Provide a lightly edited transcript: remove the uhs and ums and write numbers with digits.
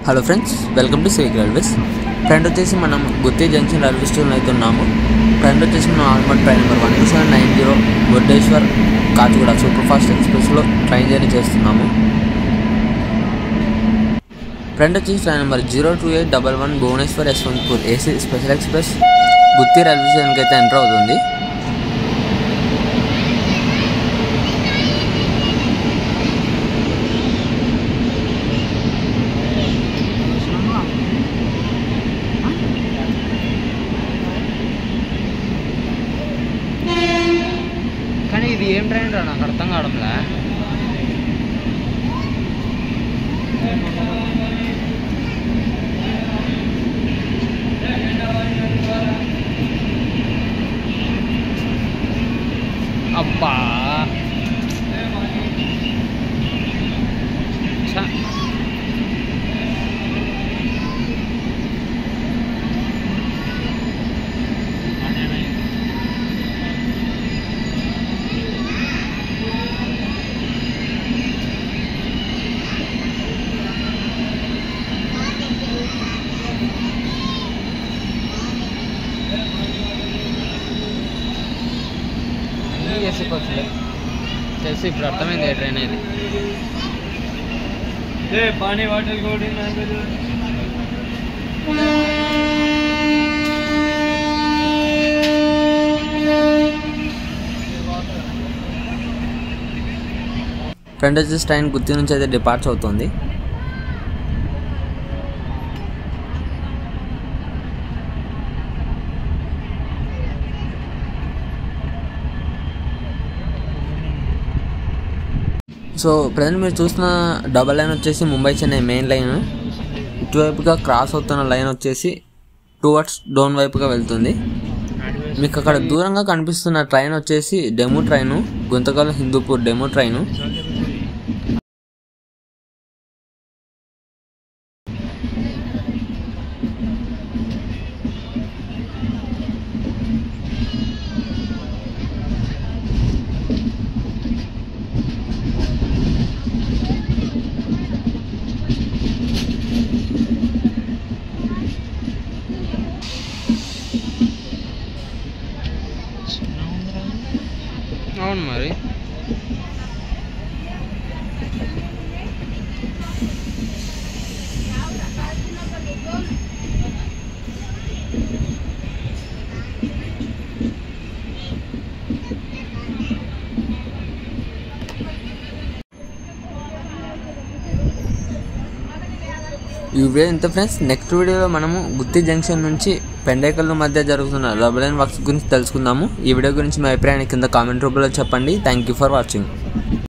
Hello friends, welcome to civic railways. Friend వచ్చేసి మనం గుత్తి junction railway స్టేషన్లో అయితే ఉన్నాము. ఫ్రెండ్ వచ్చేసి మనం ఆల్మోస్ట్ ట్రైన్ నెంబర్ 12790 బొడ్డేశ్వర్ కాచిగూడ సూపర్ ఫాస్ట్ ఎక్స్ప్రెస్లో ట్రైన్ జర్నీ చేస్తున్నాము. ఫ్రెండ్ వచ్చేసి train number 02811 Bhubaneswar Yesvantpur AC special express Gooty railway స్టేషన్కి అయితే ఎంటర్ అవుతుంది. కానీ ఇది ఏం ట్రైన్ రా, నాకు అర్థం కావడంలే. అబ్బా ఏసీ కోచ్లే తెలిసి ఇప్పుడు అర్థమైంది ఏ ట్రైన్ అది. పానీ వాటర్ ఫ్రెండ్ వచ్చేసి ట్రైన్ గుత్తి నుంచి అయితే డిపార్చ్ అవుతుంది. సో ప్రజెంట్ మీరు చూస్తున్న డబల్ లైన్ వచ్చేసి ముంబై చెన్నై మెయిన్ లైన్. ఇటువైపుగా క్రాస్ అవుతున్న లైన్ వచ్చేసి టువర్డ్స్ డౌన్ వైపుగా వెళ్తుంది. మీకు అక్కడ దూరంగా కనిపిస్తున్న ట్రైన్ వచ్చేసి demo train, Guntakal Hindupur demo train. అవును మరి. ఈ వీడియో ఇంత ఫ్రెండ్స్. నెక్స్ట్ వీడియోలో మనము గుత్తి జంక్షన్ నుంచి పెండేకల్ మధ్య జరుగుతున్న డబుల్ లైన్ వర్క్స్ గురించి తెలుసుకుందాము. ఈ వీడియో గురించి మీ అభిప్రాయాన్ని కింద కామెంట్ రూపంలో చెప్పండి. Thank you for watching.